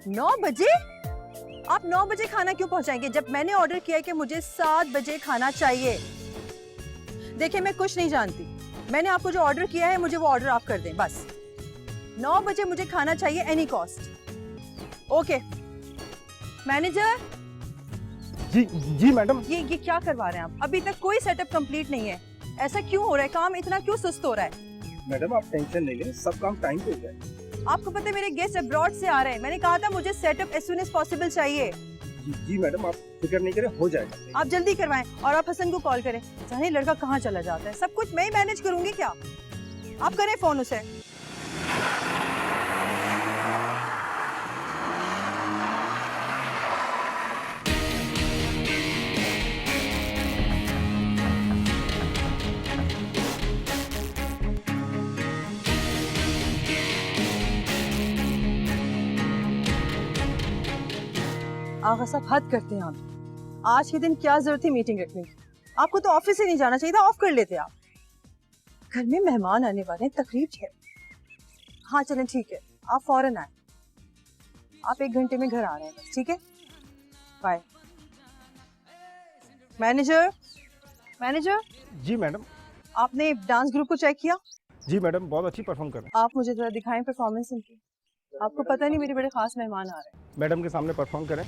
9 बजे? आप 9 बजे खाना क्यों पहुंचाएंगे जब मैंने ऑर्डर किया है कि मुझे 7 बजे खाना चाहिए? देखिए मैं कुछ नहीं जानती, मैंने आपको जो ऑर्डर किया है मुझे वो ऑर्डर आप कर दें बस। 9 बजे मुझे खाना चाहिए एनी कॉस्ट। Okay manager. जी जी मैडम। ये क्या करवा रहे हैं आप? अभी तक कोई सेटअप कंप्लीट नहीं है, ऐसा क्यों हो रहा है? काम इतना क्यों सुस्त हो रहा है? मैडम आप टेंशन नहीं लें, सब काम टाइम पे हो जाए। आपको पता है मेरे गेस्ट अब्रॉड से आ रहे हैं, मैंने कहा था मुझे setup as soon as possible चाहिए। जी मैडम आप फिक्र नहीं करें, हो जाएगा। आप जल्दी करवाएं और आप हसन को कॉल करें। जाने लड़का कहाँ चला जाता है, सब कुछ मैं ही मैनेज करूंगी क्या? आप करें फोन उसे। आगा साहब हद करते हैं आप। आज के दिन क्या जरूरत थी मीटिंग रखने की? आपको तो ऑफिस से नहीं जाना चाहिए था, ऑफ कर लेते आप। घर में मेहमान आने वाले हैं, तकरीब है। हाँ चलें ठीक है, आप फौरन आए। आप 1 घंटे में घर आ रहे हैं बस, ठीक है? बाय। Manager manager. जी मैडम। आपने डांस ग्रुप को चेक किया? जी मैडम बहुत अच्छी परफॉर्म कर रहे हैं। आप मुझे जरा दिखाएं परफॉर्मेंस इनकी। आपको पता नहीं मेरे बड़े खास मेहमान आ रहे हैं। मैडम के सामने परफॉर्म करें।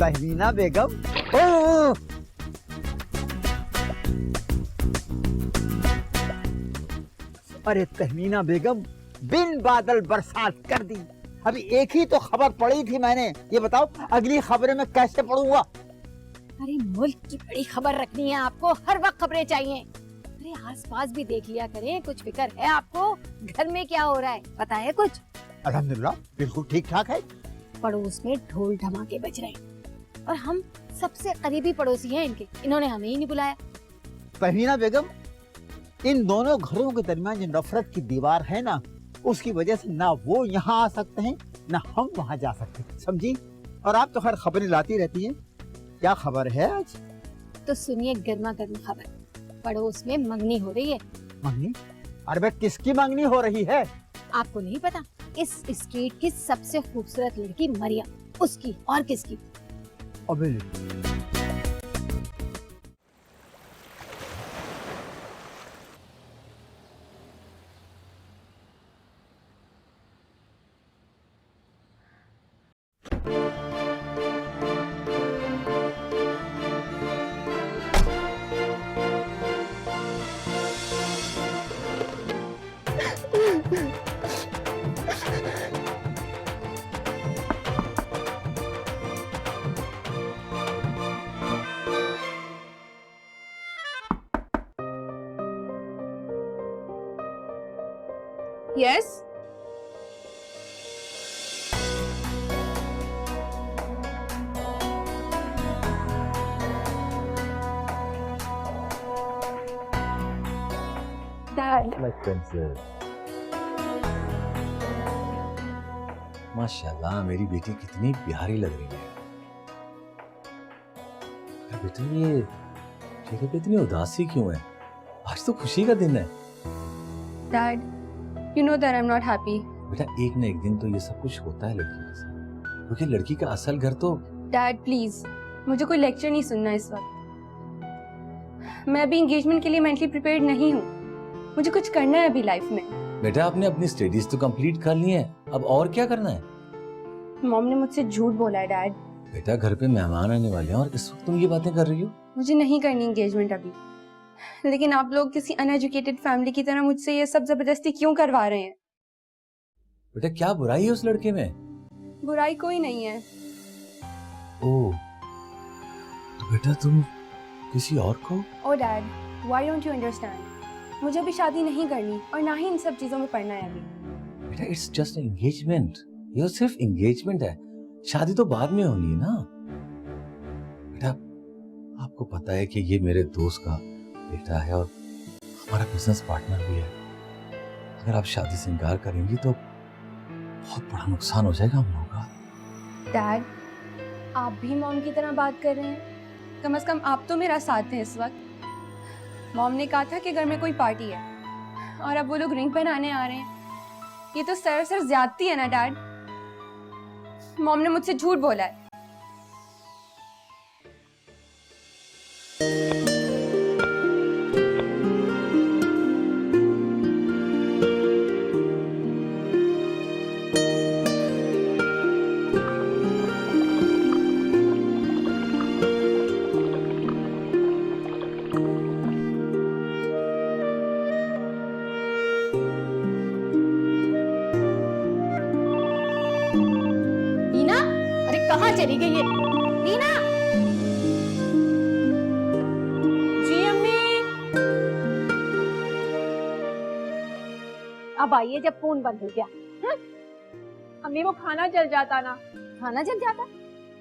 तहमीना बेगम। अरे तहमीना बेगम, बिन बादल बरसात कर दी। अभी एक ही तो खबर पढ़ी थी मैंने, ये बताओ अगली खबरें मैं कैसे पढ़ूंगा? अरे मुल्क की बड़ी खबर रखनी है आपको, हर वक्त खबरें चाहिए। अरे आसपास भी देख लिया करें, कुछ फिक्र है आपको? घर में क्या हो रहा है पता है कुछ? अल्हम्दुलिल्लाह बिल्कुल ठीक ठाक है। पड़ोस में ढोल धमाके बज रहे हैं और हम सबसे करीबी पड़ोसी हैं इनके, इन्होंने हमें ही नहीं बुलाया। तहमीना बेगम, इन दोनों घरों के दरमियान जो नफरत की दीवार है ना, उसकी वजह से ना वो यहाँ आ सकते हैं ना हम वहाँ जा सकते हैं, समझी? और आप तो हर खबरें लाती रहती हैं, क्या खबर है आज? तो सुनिए गर्मा गर्म खबर, पड़ोस में मंगनी हो रही है। मंगनी? अरे भाई किसकी मंगनी हो रही है? आपको नहीं पता? इस स्ट्रीट की सबसे खूबसूरत लड़की मरियम, उसकी। और किसकी? अबे यस डैड My princess. माशाल्लाह मेरी बेटी कितनी प्यारी लग रही है। अरे बेटा ये चेहरे पे इतनी उदासी क्यों है? आज तो खुशी का दिन है। Dad you know that I am not happy. बेटा एक न एक दिन तो ये सब कुछ होता है लड़की के साथ, क्योंकि लड़की का असल घर तो। डैड प्लीज मुझे कोई लेक्चर नहीं सुनना इस वक्त। मैं अभी एंगेजमेंट के लिए मेंटली प्रिपेयर्ड नहीं हूँ। मुझे कुछ करना है अभी लाइफ में। बेटा आपने अपनी स्टडीज तो कंप्लीट कर ली है, अब और क्या करना है? मॉम ने मुझसे झूठ बोला है डैड। बेटा घर पे मेहमान आने वाले हैं और इस वक्त तुम ये बातें कर रही हो? मुझे नहीं करनी एंगेजमेंट अभी, लेकिन आप लोग किसी अनएजुकेटेड फैमिली की तरह मुझसे ये सब जबरदस्ती क्यों करवा रहे हैं? बेटा क्या बुराई है उस लड़के में? बुराई कोई नहीं है। ओह तो बेटा तुम किसी और को? Oh dad why don't you understand? मुझे अभी शादी नहीं करनी और ना ही इन सब चीजों में पड़ना है अभी। बेटा इट्स जस्ट एंगेजमेंट, ये सिर्फ एंगेजमेंट है, शादी तो बाद में होनी है ना। बेटा आपको पता है कि ये मेरे दोस्त का बेटा है और हमारा बिजनेस पार्टनर भी है। अगर आप शादी से इनकार करेंगी तो बहुत बड़ा नुकसान हो जाएगा हम लोगों का। डैड आप भी मॉम की तरह बात कर रहे हैं? कम से कम आप तो मेरा साथ हैं इस वक्त। मॉम ने कहा था कि घर में कोई पार्टी है और अब वो लोग रिंग पहनाने आ रहे हैं। ये तो सरासर ज्यादती है ना डैड। मॉम ने मुझसे झूठ बोला है। नीना, अरे कहाँ चली गई है नीना? जी अम्मी। अब आइए जब फोन बंद हो गया। अम्मी वो खाना जल जाता ना। खाना जल जाता?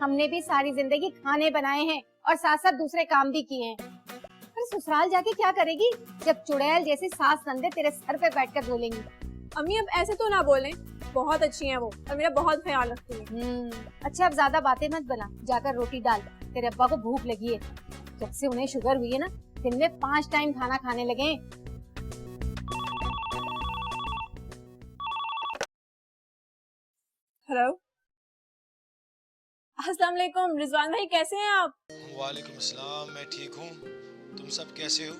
हमने भी सारी जिंदगी खाने बनाए हैं और साथ साथ दूसरे काम भी किए हैं। अरे ससुराल जाके क्या करेगी जब चुड़ैल जैसी सास नंदे तेरे सर पे बैठकर बोलेंगी। अम्मी अब ऐसे तो ना बोलें, बहुत अच्छी हैं वो और मेरा बहुत ख्याल रखती हैं। अच्छा अब ज्यादा बातें मत बना, जाकर रोटी डाल, तेरे अब्बा को भूख लगी है। जब से उन्हें शुगर हुई है ना, दिन में 5 टाइम खाना खाने लगे हैं। हेलो अस्सलाम वालेकुम रिजवान भाई, कैसे हैं आप? वालेकुम अस्सलाम, मैं ठीक हूँ। तुम सब कैसे हो?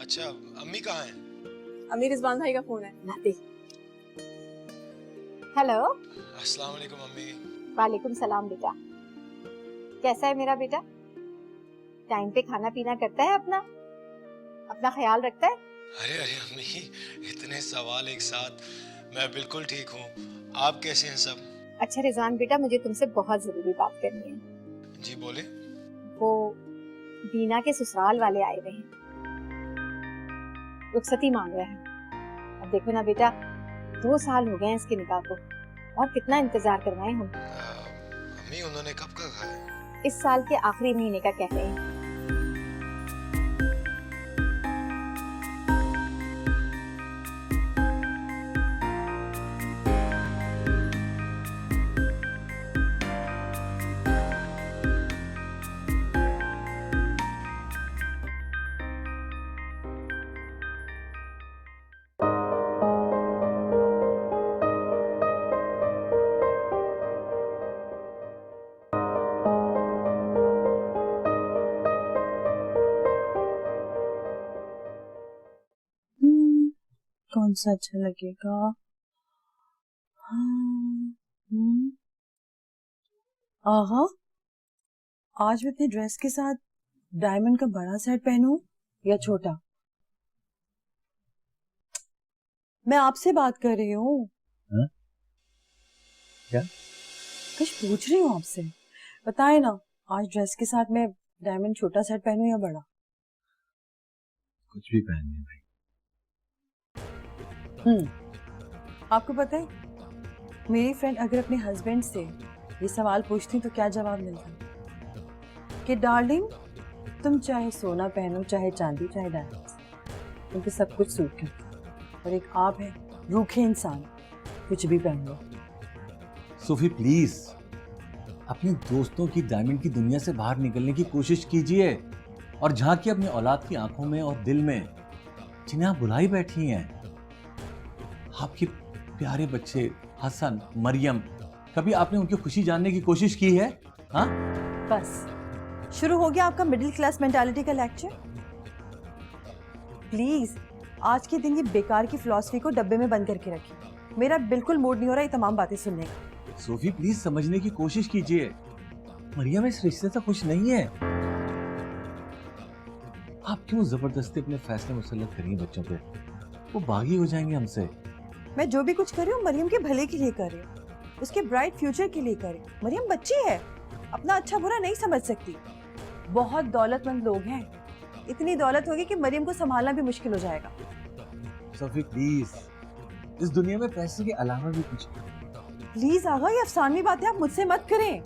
अच्छा अम्मी कहाँ हैं? अम्मी रिजवान भाई का फोन है। हेलो। अस्सलाम वालेकुम अम्मी। वालेकुम सलाम बेटा। कैसा है मेरा बेटा? टाइम पे खाना पीना करता है, अपना ख्याल रखता है? अरे अरे अम्मी इतने सवाल एक साथ। मैं बिल्कुल ठीक हूँ, आप कैसे हैं सब? अच्छा रिजवान बेटा, मुझे तुमसे बहुत जरूरी बात करनी है। जी बोले। वो बीना के ससुराल वाले आए हुए हैं, रुखसती मांग रहे हैं। अब देखो ना बेटा, 2 साल हो गए हैं इसके निकाह को, और कितना इंतजार करवाएं हम। अम्मी उन्होंने कब का कहा है? इस साल के आखिरी महीने का कह रहे हैं। कौन सा अच्छा लगेगा? आहा, आज मैं अपने ड्रेस के साथ डायमंड का बड़ा सेट पहनूं या छोटा? मैं आपसे बात कर रही हूँ। क्या? कुछ पूछ रही हूँ आपसे, बताए ना। आज ड्रेस के साथ मैं डायमंड छोटा सेट पहनूं या बड़ा? कुछ भी पहनने भाई। आपको पता है, मेरी फ्रेंड अगर अपने हस्बैंड से ये सवाल पूछती तो क्या जवाब मिलता कि डार्लिंग तुम चाहे सोना पहनो, चाहे चांदी, चाहे डायमंड्स, तुमको सब कुछ सूट करता, और एक आप है रूखे इंसान, कुछ भी पहन लो। सोफी प्लीज अपने दोस्तों की डायमंड की दुनिया से बाहर निकलने की कोशिश कीजिए और झांकिए अपनी औलाद की आंखों में और दिल में, जिन्हें आप बुलाई बैठी हैं। आपके प्यारे बच्चे हसन, मरियम, कभी आपने उनकी खुशी जानने की कोशिश की है? हाँ, बस शुरू हो गया आपका मिडिल क्लास मेंटालिटी का लेक्चर। प्लीज आज के दिन ये बेकार की फिलॉसफी को डब्बे में बंद करके रखिए, मेरा बिल्कुल मूड नहीं हो रहा ये तमाम बातें सुनने का। सोफी प्लीज समझने की कोशिश कीजिए, मरियम इस रिश्ते से खुश नहीं है। आप क्यों जबरदस्ती अपने फैसले मुसल्लत करिए बच्चों पे? वो बागी हो जाएंगे हमसे। मैं जो भी कुछ कर रही हूँ मरियम के भले के लिए कर रही हूँ, उसके ब्राइट फ्यूचर के लिए कर रही हूँ। मरियम बच्ची है, अपना अच्छा बुरा नहीं समझ सकती। बहुत दौलतमंद लोग हैं, इतनी दौलत होगी कि मरियम को संभालना भी मुश्किल हो जाएगा। सोफी प्लीज, इस दुनिया में पैसे के अलावा भी कुछ। प्लीज आगा, ये अफसानवी बातें आप मुझसे मत करें।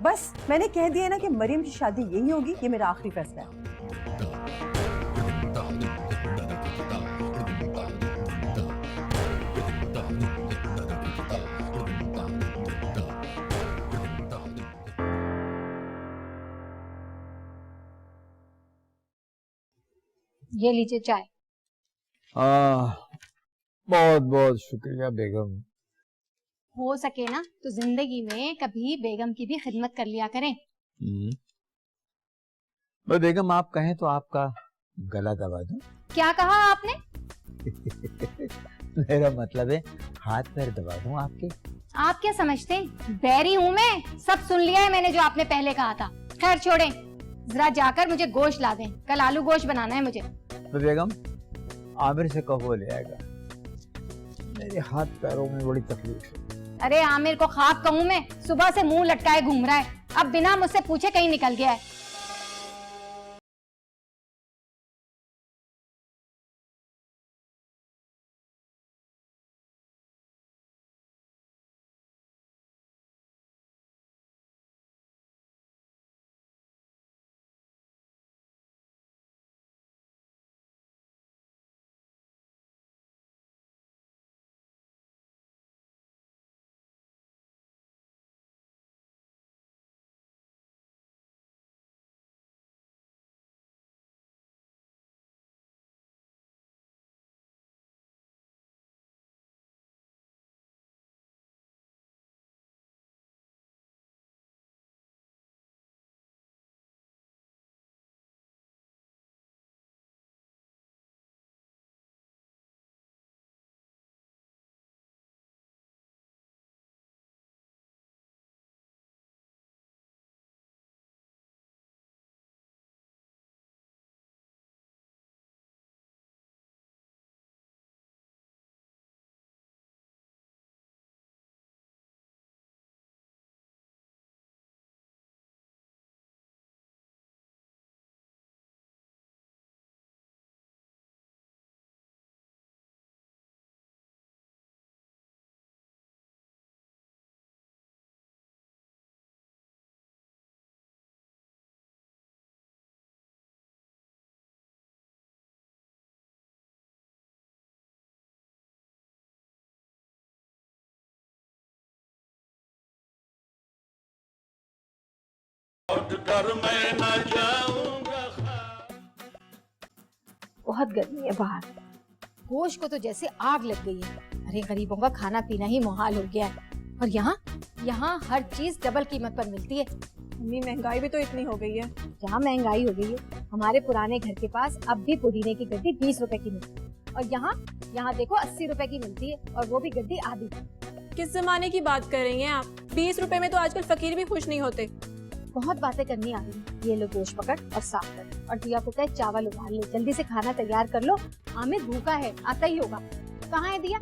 बस मैंने कह दिया ना कि मरियम की शादी यही होगी, ये मेरा आखिरी फैसला है। ये लीजिए चाय। बहुत बहुत शुक्रिया बेगम। हो सके ना तो जिंदगी में कभी बेगम की भी खिदमत कर लिया करें। मैं बेगम आप कहें तो आपका गला दबा दूं? क्या कहा आपने? मेरा मतलब है हाथ पैर दबा दूं आपके। आप क्या समझते हैं बैरी हूँ मैं? सब सुन लिया है मैंने जो आपने पहले कहा था। खैर छोड़ें, जरा जाकर मुझे गोश्त ला दें, कल आलू गोश्त बनाना है मुझे। तो बेगम आमिर से कहो ले आएगा, मेरे हाथ पैरों में बड़ी तकलीफ है। अरे आमिर को खाक कहूँ मैं? सुबह से मुंह लटकाए घूम रहा है, अब बिना मुझसे पूछे कहीं निकल गया है। बहुत गर्मी है बाहर, होश को तो जैसे आग लग गई है। अरे गरीबों का खाना पीना ही मुहाल हो गया है, और यहाँ हर चीज डबल कीमत पर मिलती है। मम्मी महंगाई भी तो इतनी हो गई है। क्या महंगाई हो गई है? हमारे पुराने घर के पास अब भी पुदीने की गड्डी 20 रुपए की मिलती है, और यहाँ देखो 80 रुपए की मिलती है, और वो भी गड्डी आधी। किस जमाने की बात कर रही हैं आप? 20 रुपए में तो आजकल फकीर भी खुश नहीं होते। बहुत बातें करनी आ रही है। ये लो गोश्त पकड़ और साफ कर, और दिया को कहे चावल उबाल ले, जल्दी से खाना तैयार कर लो। आमिर भूखा है, आता ही होगा। कहाँ है दिया?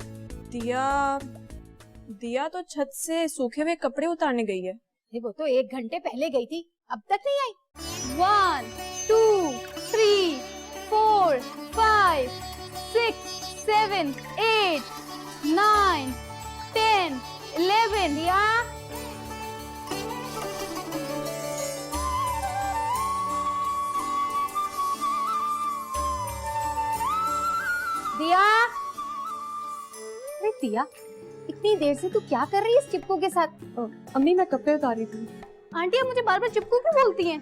दिया तो छत से सूखे हुए कपड़े उतारने गई है। वो तो 1 घंटे पहले गई थी, अब तक नहीं आई। 1 2 3 4 5 6 7 8 9 दिया, इतनी देर से तू क्या कर रही है इस चिपकू के साथ? अम्मी मैं कपड़े उतारी थी। आंटी मुझे बार बार चिपकू क्यों बोलती हैं?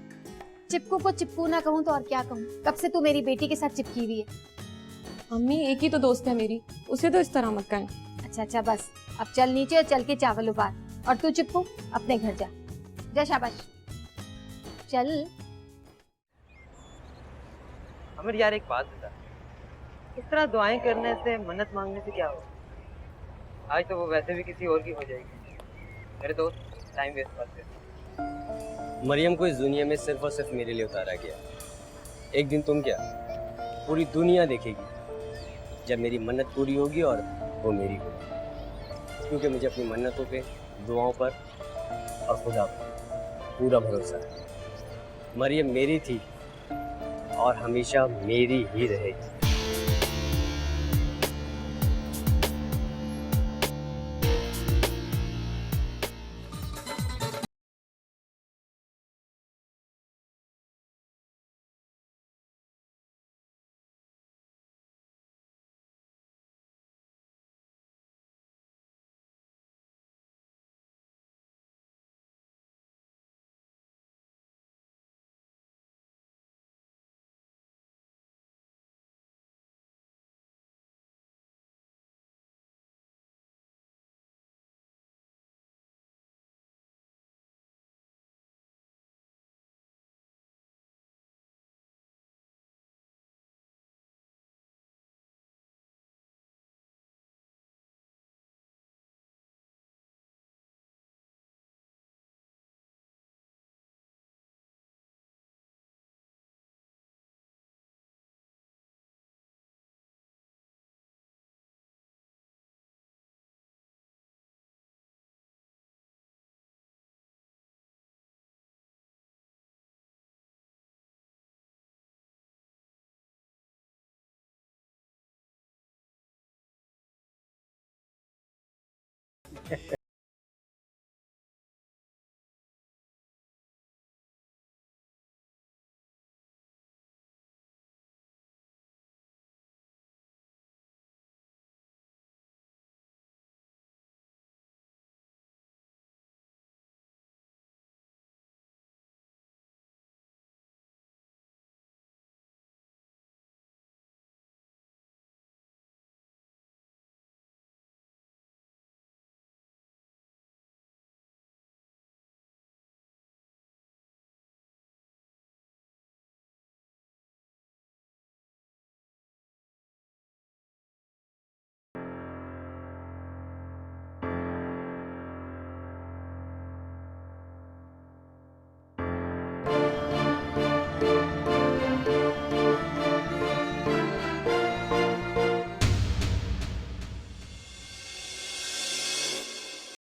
चिपकू को चिपकू ना कहूँ तो और क्या कहूँ? कब से तू मेरी बेटी के साथ चिपकी हुई है? अम्मी एक ही तो दोस्त है मेरी, उसे तो इस तरह मत कहें। अच्छा अच्छा बस, अब चल नीचे और चल के चावल उबाल, और तू चिपकू अपने घर जा। जा शाबाश, चल। अमर यार एक बात बता, इस तरह दुआएं करने से, मन्नत मांगने से क्या हो? आज तो वो वैसे भी किसी और की हो जाएगी। मेरे दोस्त टाइम वेस्ट करते हैं। मरियम को इस दुनिया में सिर्फ और सिर्फ मेरे लिए उतारा गया। एक दिन तुम क्या, पूरी दुनिया देखेगी जब मेरी मन्नत पूरी होगी और वो मेरी होगी, क्योंकि मुझे अपनी मन्नतों पे, दुआओं पर और खुदा पर पूरा भरोसा है। मरियम मेरी थी और हमेशा मेरी ही रहेगी।